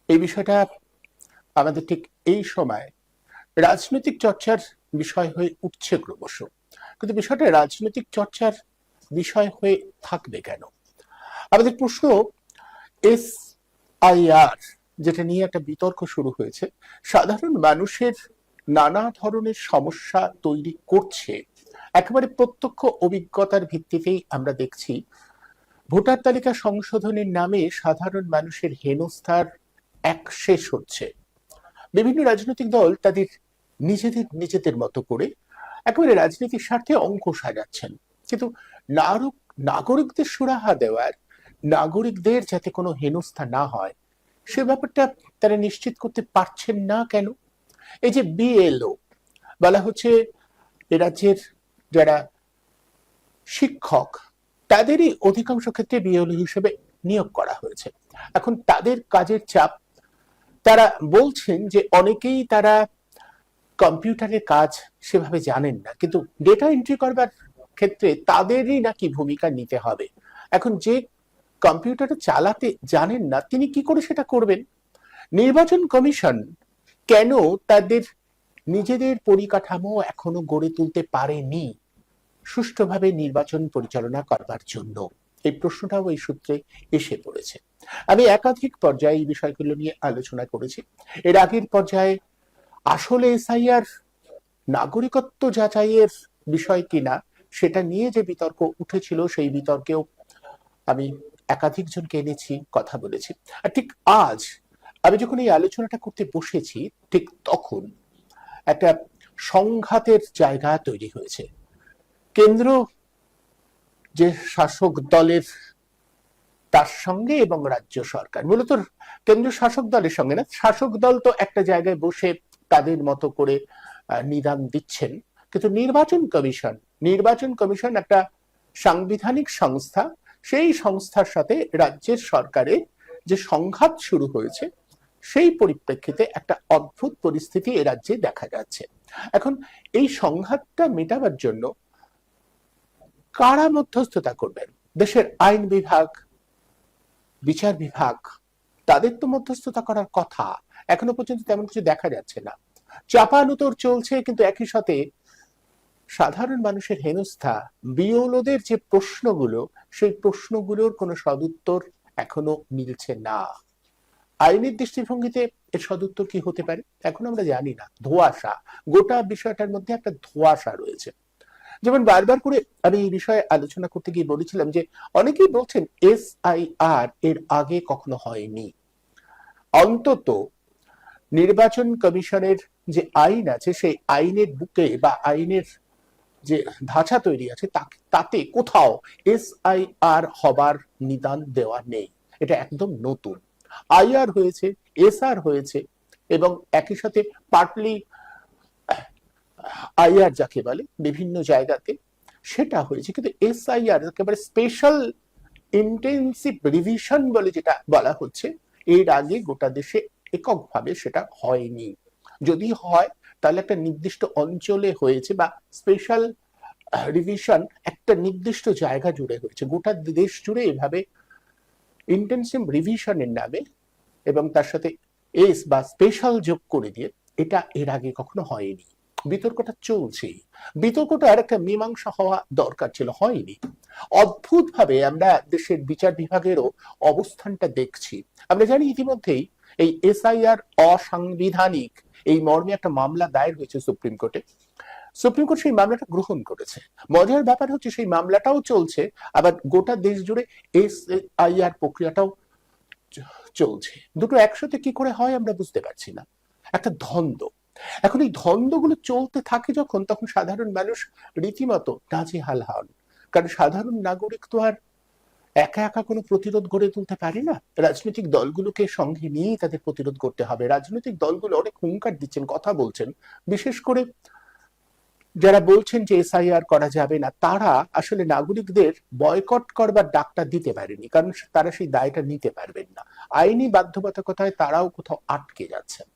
এই বিষয়টা আমাদের ঠিক এই সময় রাজনৈতিক চর্চার বিষয় হয়ে উঠছে ক্রমশ, কিন্তু বিষয়টা রাজনৈতিক চর্চার বিষয় হয়ে থাকবে কেন? আমাদের প্রশ্ন, SIR যেটা নিয়ে একটা বিতর্ক শুরু হয়েছে, সাধারণ মানুষের নানা ধরনের সমস্যা তৈরি করছে। একেবারে প্রত্যক্ষ অভিজ্ঞতার ভিত্তিতেই আমরা দেখছি ভোটার তালিকা সংশোধনের নামে সাধারণ মানুষের হেনস্থার এক শেষ হচ্ছে। বিভিন্ন রাজনৈতিক দল তাদের নিজেদের নিজেদের মতো করে একেবারে রাজনীতির স্বার্থে অঙ্ক সাজাচ্ছেন, কিন্তু নাগরিকদের সুরাহা দেওয়ার, নাগরিকদের যাতে কোনো হেনস্থা না হয় সে ব্যাপারটা তারা নিশ্চিত করতে পারছেন না কেন? এই যে BLO বলা হচ্ছে, এ রাজ্যের যারা শিক্ষক তাদেরই অধিকাংশ ক্ষেত্রে BLO হিসেবে নিয়োগ করা হয়েছে। এখন তাদের কাজের চাপ, তারা বলছেন যে অনেকেই তারা কম্পিউটারের কাজ সেভাবে জানেন না, কিন্তু ডেটা এন্ট্রি করবার ক্ষেত্রে তাদেরই নাকি ভূমিকা নিতে হবে। এখন যে কম্পিউটারটা চালাতে জানেন না তিনি কি করে সেটা করবেন? নির্বাচন কমিশন কেন তাদের নিজেদের পরিকাঠামো এখনো গড়ে তুলতে পারেনি সুষ্ঠুভাবে নির্বাচন পরিচালনা করবার জন্য? এই প্রশ্নটাও এই সূত্রে এসে পড়েছে। আমি একাধিক পর্যায়ে এই বিষয়গুলো নিয়ে আলোচনা করেছি। এর আগের পর্যায়ে আসলে SIR নাগরিকত্ব যাচাইয়ের বিষয় কিনা সেটা নিয়ে যে বিতর্ক উঠেছিল, সেই বিতর্কেও আমি একাধিক জনকে এনেছি, কথা বলেছি। আর ঠিক আজ আমি যখন এই আলোচনাটা করতে বসেছি, ঠিক তখন একটা সংঘাতের জায়গা তৈরি হয়েছে। কেন্দ্র যে শাসক দলের, তার সঙ্গে এবং রাজ্য সরকার, মূলত কেন্দ্রীয় শাসক দলের সঙ্গে না, শাসক দল তো একটা জায়গায় বসে তাদের মতো করে নিদান দিচ্ছেন, কিন্তু নির্বাচন কমিশন একটা সাংবিধানিক সংস্থা, সেই সংস্থার সাথে রাজ্যের সরকারের যে সংঘাত শুরু হয়েছে, সেই পরিপ্রেক্ষিতে একটা অদ্ভুত পরিস্থিতি এ রাজ্যে দেখা যাচ্ছে। এখন এই সংঘাতটা মেটাবার জন্য কারা মধ্যস্থতা করবেন? দেশের আইন বিভাগ, বিচার বিভাগ, তাদের তো মধ্যস্থতা করার কথা। এখনো পর্যন্ত তেমন কিছু দেখা যাচ্ছে না। চাপানুতর চলছে, কিন্তু একই সাথে সাধারণ মানুষের হেনস্থা, বিওলোদের যে প্রশ্নগুলো, সেই প্রশ্নগুলোর কোনো সদুত্তর এখনো মিলছে না। আইনের দৃষ্টিভঙ্গিতে এর সদুত্তর কি হতে পারে এখন আমরা জানি না, ধোঁয়াশা। গোটা বিষয়টার মধ্যে একটা ধোঁয়াশা রয়েছে। যেমন বারবার করে আমি এই বিষয়ে আলোচনা করতে গিয়ে বলেছিলাম যে অনেকেই বলছেন SIR এর আগে কখনো হয়নি। অন্তত নির্বাচন কমিশনের যে আইন আছে, সেই আইনের বুকে বা আইনের যে ধাঁচা তৈরি আছে তাতে কোথাও SIR হবার নিদান দেওয়া নেই। এটা একদম নতুন। IR হয়েছে, SR হয়েছে, এবং একই সাথে পার্টলি IR যাকে বলে বিভিন্ন জায়গাতে সেটা হয়েছে, কিন্তু SIR একেবারে স্পেশাল ইন্টেন্সিভ রিভিশন বলে যেটা বলা হচ্ছে, এর আগে গোটা দেশে এককভাবে সেটা হয়নি। যদি হয় তাহলে একটা নির্দিষ্ট অঞ্চলে হয়েছে, বা স্পেশাল রিভিশন একটা নির্দিষ্ট জায়গা জুড়ে হয়েছে। গোটা দেশ জুড়ে এভাবে ইন্টেন্সিভ রিভিশনের নামে এবং তার সাথে বা স্পেশাল যোগ করে দিয়ে, এটা এর আগে কখনো হয়নি। বিতর্কটা চলছেই। বিতর্কটা আর একটা মীমাংসা হওয়া দরকার ছিল, হয়নি। অদ্ভুত ভাবে আমরা দেশের বিচার বিভাগেরও অবস্থানটা দেখছি। আমরা জানি ইতিমধ্যেই এই SIR অসাংবিধানিক এই মর্মে একটা মামলা দায়ের হয়েছে সুপ্রিম কোর্টে। সুপ্রিম কোর্ট সেই মামলাটা গ্রহণ করেছে। মজার ব্যাপার হচ্ছে সেই মামলাটাও চলছে, আবার গোটা দেশ জুড়ে SIR প্রক্রিয়াটাও চলছে। দুটো একসাথে কি করে হয় আমরা বুঝতে পারছি না, একটা দ্বন্দ্ব। এখন এই দ্বন্দ্বগুলো চলতে থাকে যখন, তখন সাধারণ মানুষ রীতিমতো নাজেহাল হন। কারণ সাধারণ নাগরিক তো আর একা একা কোনো প্রতিরোধ গড়ে তুলতে পারে না। রাজনৈতিক দলগুলোকে সঙ্গে নিয়েই তাদের প্রতিরোধ করতে হবে। রাজনৈতিক দলগুলো অনেক হুঙ্কার দিচ্ছেন, কথা বলছেন। বিশেষ করে যারা বলছেন যে SIR করা যাবে না, তারা আসলে নাগরিকদের বয়কট করবার ডাকটা দিতে পারেনি, কারণ তারা সেই দায়টা নিতে পারবেন না। আইনি বাধ্যবাধকতায় তারাও কোথাও আটকে যাচ্ছেন।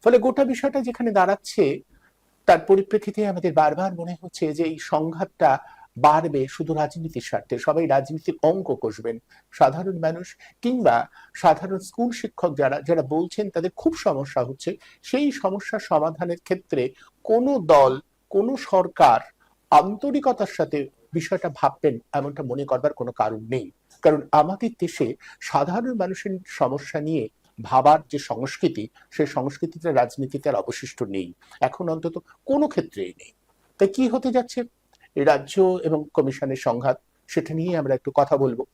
ফলে গোটা বিষয়টা যেখানে দাঁড়াচ্ছে, তার পরিপ্রেক্ষিতে আমাদের বারবার মনে হচ্ছে যে এই সংঘাতটা বাড়বে শুধু রাজনীতির স্বার্থে, সবাই রাজনীতির অঙ্ক কষবেন। সাধারণ মানুষ কিংবা সাধারণ স্কুল শিক্ষক যারা যারা বলছেন তাদের খুব সমস্যা হচ্ছে, সেই সমস্যার সমাধানের ক্ষেত্রে কোনো দল, কোনো সরকার আন্তরিকতার সাথে বিষয়টা ভাববেন এমনটা মনে করবার কোনো কারণ নেই। কারণ আমাদের দেশে সাধারণ মানুষের সমস্যা নিয়ে ভাবার যে সংস্কৃতি, সেই সংস্কৃতিটা রাজনীতিতে আর অবশিষ্ট নেই, এখন অন্তত কোনো ক্ষেত্রেই নেই। তাই কি হতে যাচ্ছে রাজ্য এবং কমিশনের সংঘাত, সেটা নিয়ে আমরা একটু কথা বলবো।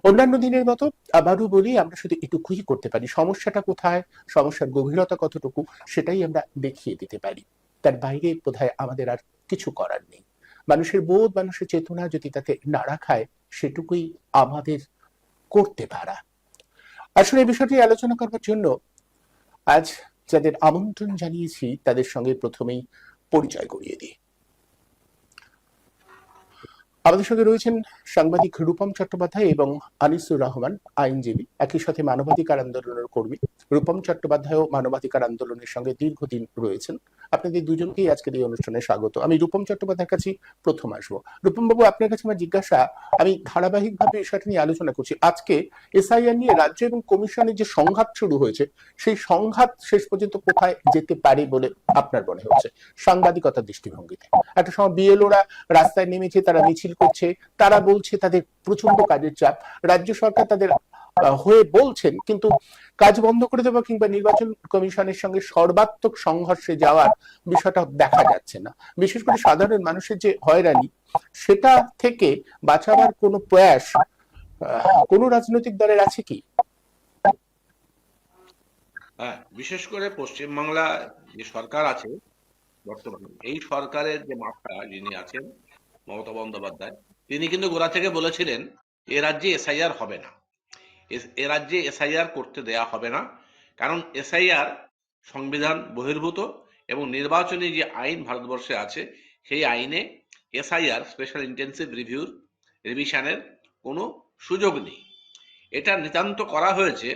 অন্যান্য দিনের মতো আবারও বলি, আমরা শুধু এটুকুই করতে পারি, সমস্যাটা কোথায়, সমস্যার গভীরতা কতটুকু, সেটাই আমরা দেখিয়ে দিতে পারি। তার বাইরে বোধহয় আমাদের আর কিছু করার নেই। মানুষের বোধ, মানুষের চেতনা যদি তাতে নাড়া খায়, সেটুকুই আমাদের করতে পারা। আসলে এই বিষয়টি আলোচনা করবার জন্য আজ যাদের আমন্ত্রণ জানিয়েছি তাদের সঙ্গে প্রথমেই পরিচয় করিয়ে দিই। আমাদের সঙ্গে রয়েছেন সাংবাদিক রূপম চট্টোপাধ্যায় এবং আনিসুর রহমান, আইনজীবী, একই সাথে মানবাধিকার আন্দোলনের কর্মী। রূপম চট্টোপাধ্যায়ও মানবাধিকার আন্দোলনের সঙ্গে দীর্ঘদিন রয়েছেন। আপনাদের দুজনকেই আজকের এই অনুষ্ঠানে স্বাগত। আমি রূপম চট্টোপাধ্যায়ের কাছে প্রথম আসবো। রূপম বাবু, আপনার কাছে আমার জিজ্ঞাসা, আমি ধারাবাহিকভাবে বিষয়টা নিয়ে আলোচনা করছি। আজকে এসআইআর নিয়ে রাজ্য এবং কমিশনের যে সংঘাত শুরু হয়েছে, সেই সংঘাত শেষ পর্যন্ত কোথায় যেতে পারে বলে আপনার মনে হচ্ছে সাংবাদিকতার দৃষ্টিভঙ্গিতে? একটা সময় বিএলওরা রাস্তায় নেমেছে, তারা মিছিল করছে, তারা বলছে তাদের প্রচন্ড কাজের চাপ, রাজ্য সরকার তাদের হয়ে বলছেন, কিন্তু কাজ বন্ধ করে দেওয়া কিংবা নির্বাচন কমিশনের সঙ্গে সর্বাত্মক সংঘর্ষে যাওয়ার বিষয়টা দেখা যাচ্ছে না। বিশেষ করে সাধারণ মানুষের যে হয়রানি, সেটা থেকে বাঁচাবার কোনো প্রয়াস কোন রাজনৈতিক দলের আছে কি? হ্যাঁ, বিশেষ করে পশ্চিমবাংলা যে সরকার আছে বর্তমানে, এই সরকারের যে মাথা যিনি আছেন মমতা বন্দ্যোপাধ্যায়, তিনি কিন্তু গোড়া থেকে বলেছিলেন এ রাজ্যে এসআইআর হবে না, এ রাজ্যে এসআইআর করতে দেয়া হবে না। কারণ এসআইআর সংবিধান বহির্ভূত এবং নির্বাচনী যে আইন ভারতবর্ষে আছে, সেই আইনে এসআইআর স্পেশাল ইন্টেন্সিভ রিভিশনের কোনো সুযোগ নেই। এটা নিতান্ত করা হয়েছে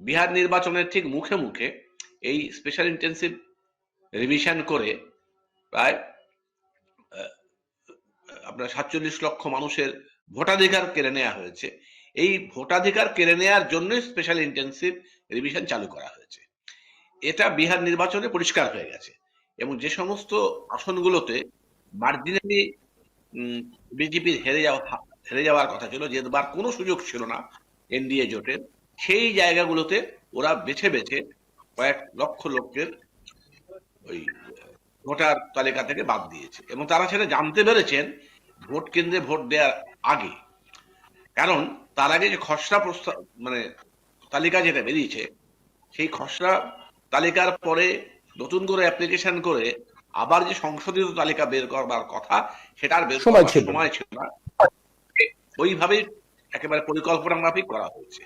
বিহার নির্বাচনের ঠিক মুখে মুখে। এই স্পেশাল ইন্টেন্সিভ রিভিশন করে প্রায় আপনার 47 লক্ষ মানুষের ভোটাধিকার কেড়ে নেওয়া হয়েছে। এই ভোটাধিকার কেড়ে নেওয়ার জন্য স্পেশাল ইন্টেন্সিভ রিভিশন চালু করা হয়েছে। এটা বিহার নির্বাচনে পরিষ্কার হয়ে গেছে। এবং যে সমস্ত আসনগুলোতে মার্জিনালি বিজেপির হেরে যাওয়ার কথা ছিল, জেতবার কোনো সুযোগ ছিল না এনডিএ জোটের, সেই জায়গাগুলোতে ওরা বেছে বেছে কয়েক লক্ষ লোকের ওই ভোটার তালিকা থেকে বাদ দিয়েছে। এবং তারা সেটা জানতে পেরেছেন ভোট কেন্দ্রে ভোট দেওয়ার আগে। কারণ তার আগে যে খসড়া প্রস্তাব মানে তালিকা যেটা বেরিয়েছে, সেই খসড়া তালিকার পরে নতুন করে অ্যাপ্লিকেশন করে আবার যে সংশোধিত তালিকা বের করবার কথা, সেটা আর বের করবার সময় ছিল না। ওইভাবে একেবারে পরিকল্পনা মাফিক করা হয়েছে।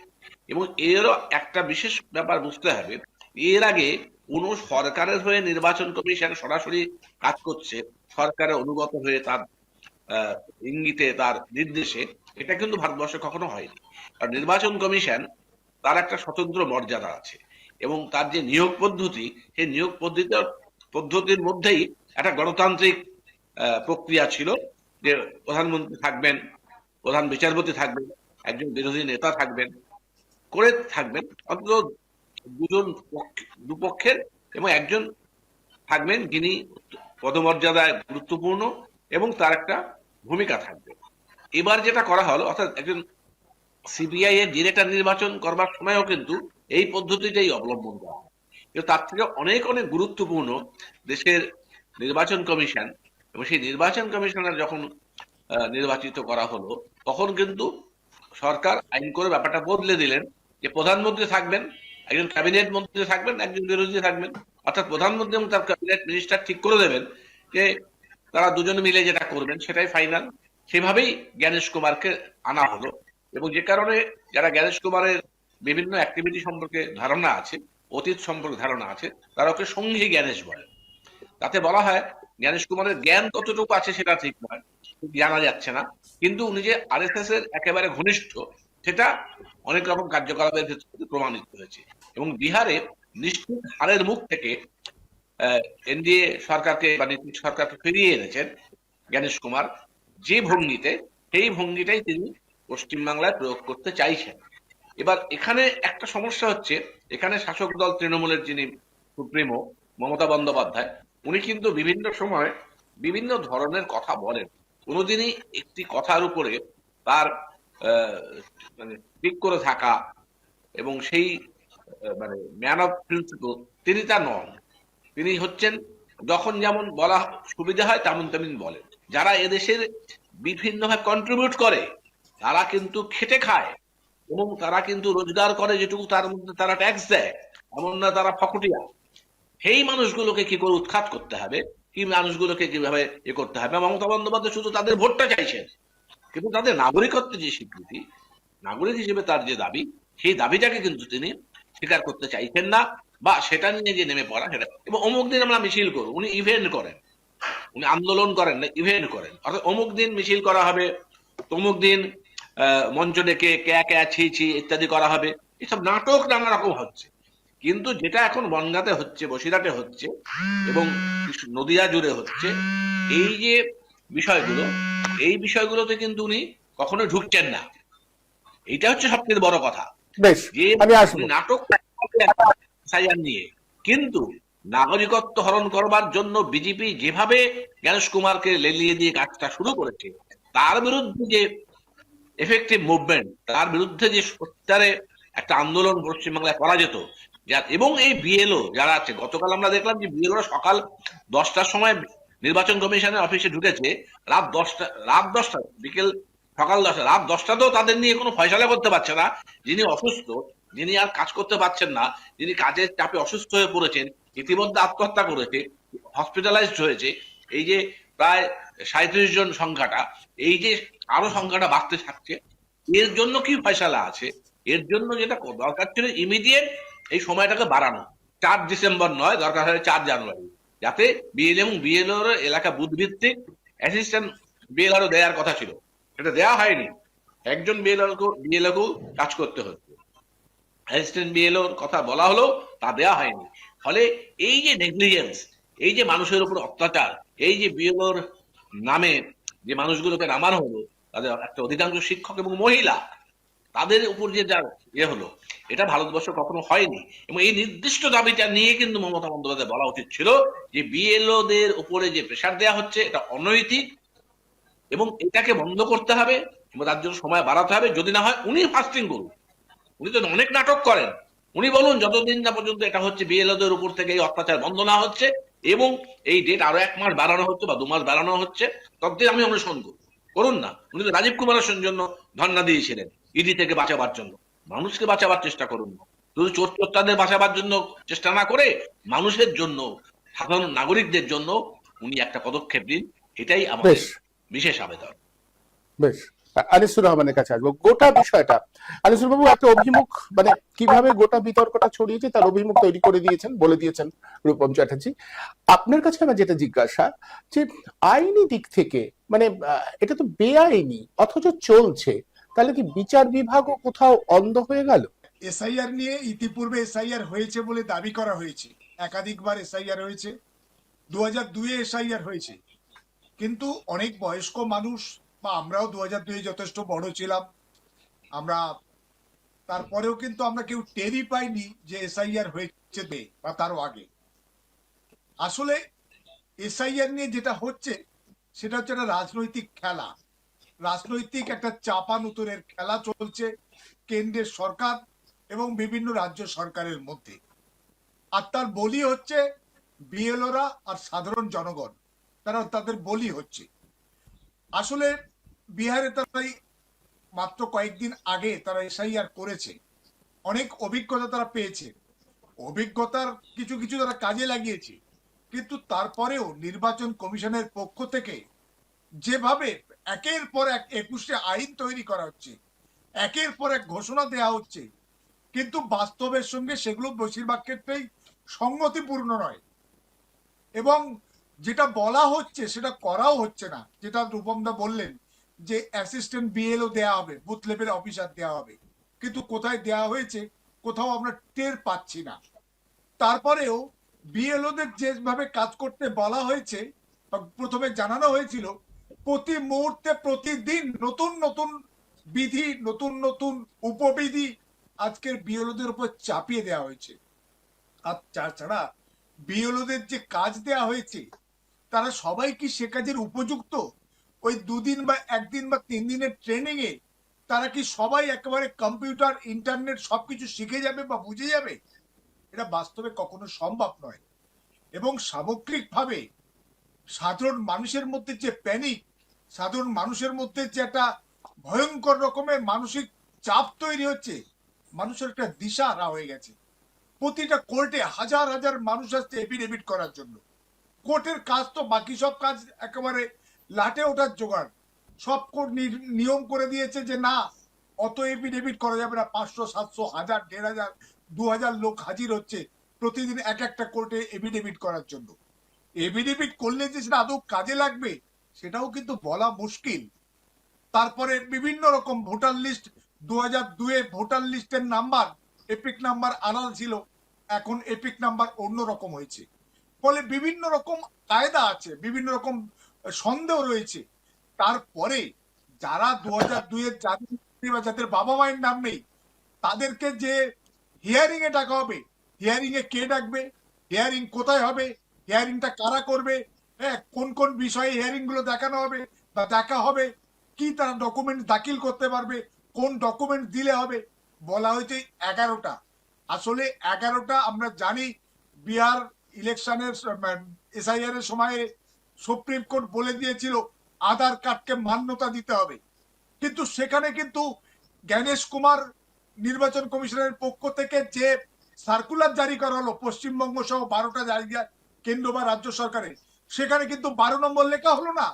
এবং এরও একটা বিশেষ ব্যাপার বুঝতে হবে, এর আগে কোন সরকারের হয়ে নির্বাচন কমিশন সরাসরি কাজ করছে, সরকারের অনুগত হয়ে তার ইঙ্গিতে, তার নির্দেশে, এটা কিন্তু ভারতবর্ষে কখনো হয়নি। কারণ নির্বাচন কমিশন তার একটা স্বতন্ত্র মর্যাদা আছে এবং তার যে নিয়োগ পদ্ধতি, সেই নিয়োগ পদ্ধতির মধ্যেই একটা গণতান্ত্রিক প্রক্রিয়া ছিল, যে প্রধানমন্ত্রী থাকবেন, প্রধান বিচারপতি থাকবেন, একজন বিরোধী নেতা থাকবেন, করে থাকবেন অন্তত দুপক্ষের, এবং একজন থাকবেন যিনি পদমর্যাদায় গুরুত্বপূর্ণ এবং তার একটা ভূমিকা থাকবে। এবার যেটা করা হলো, অর্থাৎ একজন সিবিআই এর ডিরেক্টর নির্বাচন করবার সময়ও কিন্তু এই পদ্ধতিটাই অবলম্বন করা হয়। কিন্তু তার থেকে অনেক অনেক গুরুত্বপূর্ণ দেশের নির্বাচন কমিশন, এবং সেই নির্বাচন কমিশনার যখন নির্বাচিত করা হলো, তখন কিন্তু সরকার আইন করে ব্যাপারটা বদলে দিলেন, যে প্রধানমন্ত্রী থাকবেন, একজন ক্যাবিনেট মন্ত্রী থাকবেন, একজন বিরোধী থাকবেন। অর্থাৎ প্রধানমন্ত্রী এবং তার ক্যাবিনেট মিনিস্টার ঠিক করে দেবেন যে তারা দুজনে মিলে যেটা করবেন সেটাই ফাইনাল। সেভাবেই জ্ঞানেশ কুমারকে আনা হলো। এবং যে কারণে যারা জ্ঞানেশ কুমারের বিভিন্ন অ্যাক্টিভিটি সম্পর্কে ধারণা আছে, অতীত সম্পর্কে ধারণা আছে, তারা ওকে সঙ্গী জ্ঞানেশ বলে। তাতে বলা হয় জ্ঞানেশ কুমারের জ্ঞান কতটুকু আছে সেটা ঠিক নয়, জানা যাচ্ছে না, কিন্তু উনি যে আরএসএস এর একেবারে ঘনিষ্ঠ, সেটা অনেক রকম কার্যকলাপের ক্ষেত্রে প্রমাণিত হয়েছে। এবং বিহারে নিশ্চিত হারের মুখ থেকে এনডিএ সরকারকে বা নীতিশ সরকারকে ফিরিয়ে এনেছেন জ্ঞানেশ কুমার, যে ভঙ্গিতে, সেই ভঙ্গিটাই তিনি পশ্চিমবাংলায় প্রয়োগ করতে চাইছেন। এবার এখানে একটা সমস্যা হচ্ছে, এখানে শাসক দল তৃণমূলের যিনি সুপ্রিমো মমতা বন্দ্যোপাধ্যায়, উনি কিন্তু বিভিন্ন সময় বিভিন্ন ধরনের কথা বলেন। কোনোদিনই একটি কথার উপরে তার আহ, মানে ঠিক করে থাকা এবং সেই মানে ম্যান অফ প্রিন্সিপল তিনি তা নন। তিনি হচ্ছেন যখন যেমন বলা সুবিধা হয় তেমন তেমন বলেন। যারা এদেশের বিভিন্নভাবে কন্ট্রিবিউট করে তারা কিন্তু খেটে খায় এবং তারা কিন্তু রোজগার করে যেটুকু তার মধ্যে তারা ট্যাক্স দেয়, এমন না তারা ফকটিয়া। সেই মানুষগুলোকে কি করে উৎখাত করতে হবে, কি মানুষগুলোকে কিভাবে করতে হবে। মমতা বন্দ্যোপাধ্যায় শুধু তাদের ভোটটা চাইছেন, কিন্তু তাদের নাগরিকত্বের যে স্বীকৃতি, নাগরিক হিসেবে তার যে দাবি, সেই দাবিটাকে কিন্তু তিনি স্বীকার করতে চাইছেন না, বা সেটা নিয়ে যে নেমে পড়া সেটা। এবং অমুক দিন আমরা মিছিল করবো, উনি ইভেন্ট করেন, উনি আন্দোলন করেন না, ইভেন্ট করেন। অর্থাৎ অমুক দিন মিছিল করা হবে, তমুক দিন মঞ্চ ডেকে ক্যা ক্যা ছি ছি ইত্যাদি করা হবে। এসব নাটক নানা রকম হচ্ছে। কিন্তু যেটা এখন বনগাঁতে হচ্ছে, বসিরহাটে হচ্ছে এবং নদিয়া জুড়ে হচ্ছে, এই যে বিষয়গুলো, এই বিষয়গুলোতে কিন্তু উনি কখনো ঢুকছেন না। এইটা হচ্ছে সবচেয়ে বড় কথা, বেশ, যে আমি উনি আসবো। নাটক এসআইআর নিয়ে, কিন্তু নাগরিকত্ব হরণ করবার জন্য বিজেপি যেভাবে জ্ঞানেশ কুমারকে লেলিয়ে দিয়ে কাজটা শুরু করেছে, তার বিরুদ্ধে যে এফেক্টিভ মুভমেন্ট, তার বিরুদ্ধে যে সত্যিকারে একটা আন্দোলন পশ্চিমবাংলায় করা যেত, এবং এই বিএলও যারা আছে, গতকাল আমরা দেখলাম যে বিএলওরা সকাল 10টার সময় নির্বাচন কমিশনের অফিসে ঢুকেছে, রাত 10টা বিকেল সকাল 10টা, রাত 10টাতেও তাদের নিয়ে কোনো ফয়সালা করতে পারছে না। যিনি অসুস্থ, যিনি আর কাজ করতে পারছেন না, যিনি কাজের চাপে অসুস্থ হয়ে পড়েছেন, ইতিমধ্যে আত্মহত্যা করেছে, হসপিটালাইজড হয়েছে, এই যে প্রায় 37 জন সংখ্যাটা, এই যে আরো সংখ্যাটা বাড়তে থাকছে, এর জন্য কি ফয়সালা আছে? এর জন্য যেটা দরকার ছিল ইমিডিয়েট এই সময়টাকে বাড়ানো, 4 ডিসেম্বর নয়, দরকার হয় 4 জানুয়ারি, যাতে বিএল এবং বিএলওর এলাকা বুথ ভিত্তিক অ্যাসিস্ট্যান্ট বিএলআরও দেওয়ার কথা ছিল, সেটা দেওয়া হয়নি। একজন বিএলওকেও কাজ করতে হচ্ছে, অ্যাসিস্ট্যান্ট বিএলওর কথা বলা হলো, তা দেওয়া হয়নি। ফলে এই যে নেগলিজেন্স, এই যে মানুষের উপর অত্যাচার, এই যে বিএলওর নামে যে মানুষগুলোকে নামানো হলো, তাদের একটা অধিকাংশ শিক্ষক এবং মহিলা, তাদের উপর যে যা হলো, এটা ভারতবর্ষ কখনো হয়নি। এবং এই নির্দিষ্ট দাবিটা নিয়ে কিন্তু মমতা বন্দ্যোপাধ্যায় বলা উচিত ছিল যে বিএলও দের উপরে যে প্রেশার দেওয়া হচ্ছে এটা অনৈতিক, এবং এটাকে বন্ধ করতে হবে এবং তার জন্য সময় বাড়াতে হবে। যদি না হয় উনি ফাস্টিং করুন, উনি তো অনেক নাটক করেন, উনি বলুন যতদিন না পর্যন্ত এটা হচ্ছে বিএলও দের উপর থেকে এই অত্যাচার বন্ধ না হচ্ছে এবং এই ডেট আরো 1 মাস বাড়ানো হচ্ছে বা 2 মাস বাড়ানো হচ্ছে, ততদিন আমি অনুসরণ করব। করুন না। উনি তো রাজীব কুমারের জন্য ধর্ণা দিয়েছিলেন, ইডি থেকে বাঁচাবার জন্য। মানুষকে বাঁচাবার চেষ্টা করুন না, শুধু চোর চোরটাদের বাঁচাবার জন্য চেষ্টা না করে মানুষের জন্য, সাধারণ নাগরিকদের জন্য উনি একটা পদক্ষেপ দিন, এটাই আমাদের বেশ, বিশেষ আবেদন। বেশ। আনিসুর রহমানের কাছে আসবো। গোটা বিষয়টা আনিসুর বাবু একটা অভিমুখ, মানে কিভাবে গোটা বিতর্কটা ছড়িয়েছে তার অভিমুখ তৈরি করে দিয়েছেন, বলে দিয়েছেন রূপম চ্যাটার্জি। আপনার কাছে আমার যেটা জিজ্ঞাসা, যে আইনি দিক থেকে, মানে এটা তো বেআইনি অথচ চলছে, তাহলে কি বিচার বিভাগও কোথাও অন্ধ হয়ে গেল? এসআইআর নিয়ে ইতিপূর্বে এসআইআর হয়েছে বলে দাবি করা হয়েছে, একাধিকবার এসআইআর হয়েছে, 2002-এ এসআইআর হয়েছে, কিন্তু অনেক বয়স্ক মানুষ বা আমরাও 2002-এ যথেষ্ট বড় ছিলাম, আমরা তারপরেও কিন্তু আমরা কেউ টেরই পাইনি যে এসআইআর হয়েছে বা তারও আগে। আসলে এসআইআর নিয়ে যেটা হচ্ছে সেটা হচ্ছে একটা রাজনৈতিক খেলা, রাজনৈতিক একটা চাপানুতরের খেলা চলছে কেন্দ্রের সরকার এবং বিভিন্ন রাজ্য সরকারের মধ্যে। আর তার বলি হচ্ছে বিএলওরা আর সাধারণ জনগণ, তারা তাদের বলি হচ্ছে। আসলে বিহারে তারা মাত্র কয়েকদিন আগে তারা এসআইআর করেছে, অনেক অভিজ্ঞতা তারা পেয়েছে, অভিজ্ঞতার কিছু কিছু তারা কাজে লাগিয়েছে, কিন্তু তারপরেও নির্বাচন কমিশনের পক্ষ থেকে যেভাবে একের পর এক 21টে আইন তৈরি করা হচ্ছে, একের পর এক ঘোষণা দেওয়া হচ্ছে, কিন্তু বাস্তবের সঙ্গে সেগুলো বেশিরভাগ ক্ষেত্রেই সংগতিপূর্ণ নয়, এবং যেটা বলা হচ্ছে সেটা করাও হচ্ছে না। যেটা রূপমদা বললেন যে অ্যাসিস্ট্যান্ট বিএলও দেওয়া হবে, বুথ লেভেল অফিসার দেওয়া হবে, কিন্তু কোথায় দেওয়া হয়েছে কোথাও আমরা টের পাচ্ছি না। তারপরেও বিএলওদের যেভাবে কাজ করতে বলা হয়েছে, প্রথমে জানানো হয়েছিল প্রতি মুহূর্তে প্রতিদিন নতুন নতুন বিধি, নতুন নতুন উপবিধি আজকের বিএলওদের উপর চাপিয়ে দেওয়া হয়েছে। আর তাছাড়া বিএলওদের যে কাজ দেওয়া হয়েছে, তারা সবাই কি সে কাজের উপযুক্ত? ওই 2 দিন বা 1 দিন বা 3 দিনের ট্রেনিং এ তারা কি সবাই একেবারে কম্পিউটার, ইন্টারনেট সবকিছু শিখে যাবে বা বুঝে যাবে? এটা বাস্তবে কখনো সম্ভব নয়। এবং সামগ্রিকভাবে সাধারণ মানুষের মধ্যে যে প্যানিক, সাধারণ মানুষের মধ্যে যে একটা ভয়ঙ্কর রকমের মানসিক চাপ তৈরি হচ্ছে, মানুষের একটা দিশাহারা হয়ে গেছে। প্রতিটা কোর্টে হাজার হাজার মানুষ আসছে এফিডেভিট করার জন্য। কোর্টের কাজ তো বাকি সব কাজ একেবারে লাটে ওঠার জোগাড়। সব কোর্ট নিয়ম করে দিয়েছে যে না, অত এফিডেভিট করা যাবে না। 500, 700, 1000, 1500, 2000 লোক হাজির হচ্ছে প্রতিদিন এক একটা কোর্টে এফিডেভিট করার জন্য। এফিডেভিট করলে যে সেটা আদৌ কাজে লাগবে সেটাও কিন্তু বলা মুশকিল। তারপরে বিভিন্ন রকম ভোটার লিস্ট, 2002-এ ভোটার লিস্টের নাম্বার, এপিক নাম্বার আলাদা ছিল, এখন এপিক নাম্বার অন্য রকম হয়েছে। ফলে বিভিন্ন রকম কায়দা আছে, বিভিন্ন রকম সন্দেহ রয়েছে। তারপরে যারা 2002-এর যাদের বাবা মায়ের নাম নেই, তাদেরকে যে হিয়ারিং এ ডাকা হবে, হিয়ারিং এ কে ডাকবে, হিয়ারিং কোথায় হবে, হিয়ারিংটা কারা করবে, হ্যাঁ, কোন কোন বিষয়ে হিয়ারিং গুলো দেখানো হবে বা দেখা হবে, কি তারা ডকুমেন্ট দাখিল করতে পারবে, কোন ডকুমেন্ট দিলে হবে, বলা হয়েছে 11টা। আসলে 11টা আমরা জানি বিহার ইলেকশনের এসআইআর এর সময়ে সুপ্রিম কোর্ট বলে দিয়েছিল আধার কার্ডকে মান্যতা দিতে হবে। কিন্তু সেখানে কিন্তু জ্ঞানেশ কুমার নির্বাচন কমিশনের পক্ষ থেকে যে সার্কুলার জারি করা হলো পশ্চিমবঙ্গ সহ 12টা জায়গায়, কেন্দ্র বা রাজ্য সরকারের, সেখানে কিন্তু 12 নম্বর লেখা হলো না,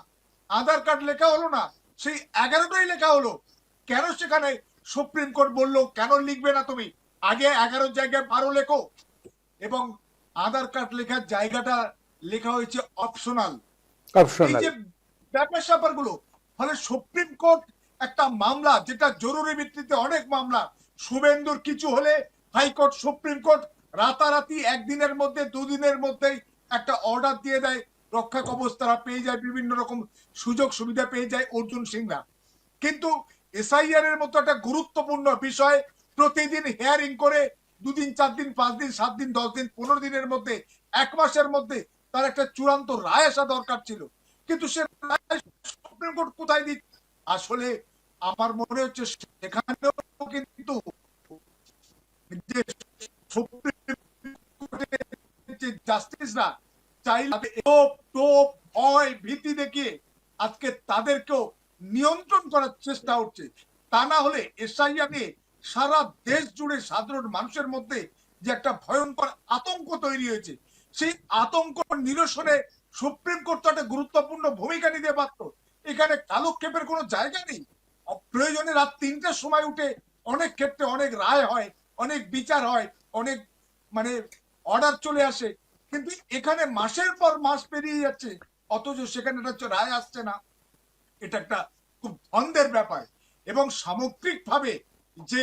আধার কার্ড লেখা হলো না, সেই 11টাই লেখা হলো। কেন সেখানে সুপ্রিম কোর্ট বললো কেন লিখবে না তুমি, আগে 11 জায়গায় 12 লেখো। এবং আধার কার্ড লেখার জায়গাটা লেখা হয়েছে অপশনাল। এই অপশনাল। যে ব্যাপার স্যাপারগুলো, ফলে সুপ্রিম কোর্ট একটা মামলা, যেটা জরুরি ভিত্তিতে অনেক মামলা, শুভেন্দুর কিছু হলে হাইকোর্ট, সুপ্রিম কোর্ট রাতারাতি 1 দিনের মধ্যে 2 দিনের মধ্যেই একটা অর্ডার দিয়ে দেয়, রক্ষা কবচ তারা পেয়ে যায়, বিভিন্ন রকম সুযোগ সুবিধা পেয়ে যায় অর্জুন সিংরা। কিন্তু এসআইআর এর মতো একটা গুরুত্বপূর্ণ বিষয় প্রতিদিন হিয়ারিং করে 2 দিন, 4 দিন, 5 দিন, 7 দিন, 10 দিন, 15 দিনের মধ্যে, 1 মাসের মধ্যে তার একটা চূড়ান্ত রায় আসা দরকার ছিল। কিন্তু সে রায় সুপ্রিম কোর্ট কোথায় দিচ্ছে? আসলে আমার মনে হচ্ছে সেখানেও কিন্তু যে সুপ্রিম কোর্টের যে জাস্টিসরা চাইলে টোপ ভয় ভীতি দেখিয়ে আজকে তাদেরকেও নিয়ন্ত্রণ করার চেষ্টা হচ্ছে। তা না হলে এসআইআর নিয়ে সারা দেশ জুড়ে সাধারণ মানুষের মধ্যে যে একটা ভয়ঙ্কর আতঙ্ক তৈরি হয়েছে, সেই আতঙ্ক নিরসনে সুপ্রিম কোর্ট তো একটা গুরুত্বপূর্ণ ভূমিকা নিতে পারত। এখানে কালক্ষেপের কোনো জায়গা নেই। প্রয়োজনে রাত 3টার সময় উঠে অনেক ক্ষেত্রে অনেক রায় হয়, অনেক বিচার হয়, অনেক মানে অর্ডার চলে আসে, কিন্তু এখানে মাসের পর মাস পেরিয়ে যাচ্ছে, অথচ সেখানে একটা রায় আসছে না। এটা একটা খুব দ্বন্দ্বের ব্যাপার। এবং সামগ্রিকভাবে যে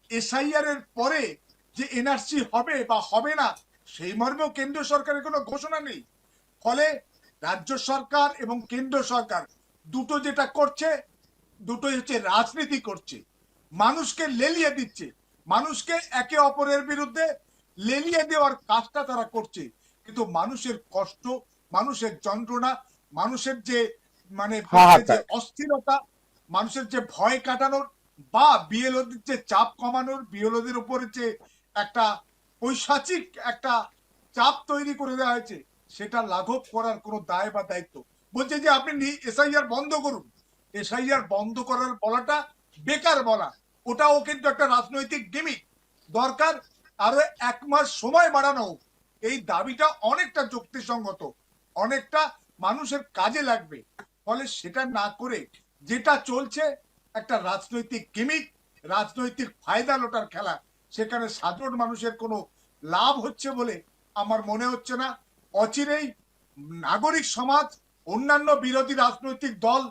এসআইআর এর পরে যে এনআরসি হবে বা হবে না, সেই মর্মেও কেন্দ্র সরকারের কোনো ঘোষণা নেই। ফলে রাজ্য সরকার এবং কেন্দ্র সরকার দুটো যেটা করছে, দুটোই হচ্ছে রাজনীতি করছে, মানুষকে লেলিয়ে দিচ্ছে, মানুষকে একে অপরের বিরুদ্ধে লেলিয়ে দেওয়ার কাজটা তারা করছে। কিন্তু মানুষের কষ্ট, মানুষের যন্ত্রণা, মানুষের যে যে হাহাকার। অস্থিরতা, মানুষের যে ভয় কাটানোর বা বিএলওদের যে চাপ কমানোর, বিএলওদের উপরে যে একটা পৈশাচিক একটা চাপ তৈরি করে দেওয়া হয়েছে, সেটা লাঘব করার কোনো দায় বা দায়িত্ব। বলছে যে আপনি এসআইআর বন্ধ করুন, এসআইআর বন্ধ করার বলাটা বেকার বলা, ওটাও কিন্তু একটা রাজনৈতিক গিমিক। দরকার আরো 1 মাস সময় বাড়ানো হোক, এই দাবিটা অনেকটা যুক্তিসঙ্গত, অনেকটা মানুষের কাজে লাগবে। ফলে সেটা না করে যেটা চলছে একটা রাজনৈতিক গিমিক, রাজনৈতিক ফায়দা লোটার খেলা, সেখানে সাধারণ মানুষের কোনো লাভ হচ্ছে বলে আমার মনে হচ্ছে না। অচিরেই নাগরিক সমাজ, অন্যান্য বিরোধী রাজনৈতিক দল,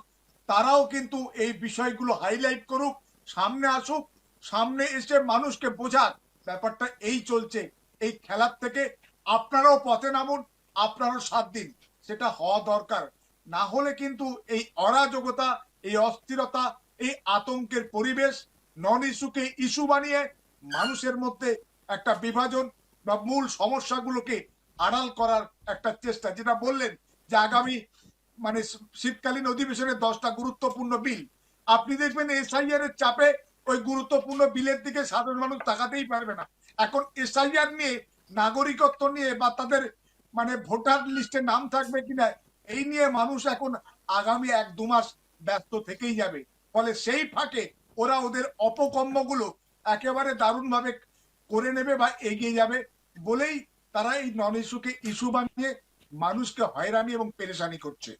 তারাও কিন্তু এই বিষয়গুলো হাইলাইট করুক, সামনে আসুক, সামনে এসে মানুষকে বোঝাক ব্যাপারটা এই চলছে। এই খেলার থেকে আপনারাও পথে নামুন, আপনারাও সাথ দিন, সেটা হওয়া দরকার। না হলে কিন্তু এই অরাজকতা, এই অস্থিরতা, এই আতঙ্কের পরিবেশ নন ইস্যুকে ইস্যু বানিয়ে মানুষের মধ্যে একটা বিভাজন বা মূল সমস্যাগুলোকে আড়াল করার একটা চেষ্টা, যেটা বললেন যে আগামী মানে শীতকালীন অধিবেশনে 10টা গুরুত্বপূর্ণ বিল, আপনি দেখবেন এসআইআর এর চাপে ওই গুরুত্বপূর্ণ বিলের দিকে সাধারণ মানুষ তাকাতেই পারবে না। এখন এসআইআর নিয়ে, নাগরিকত্ব নিয়ে বা তাদের মানে ভোটার লিস্টে নাম থাকবে কিনা এই নিয়ে মানুষ এখন আগামী 1-2 মাস ব্যস্ত থেকেই যাবে। ফলে সেই ফাঁকে ওরা ওদের অপকর্মগুলো একেবারে দারুণভাবে করে নেবে বা এগিয়ে যাবে বলেই তারা এই নন ইস্যুকে ইস্যু বানিয়ে মানুষকে হয়রানি এবং পেরেশানি করছে।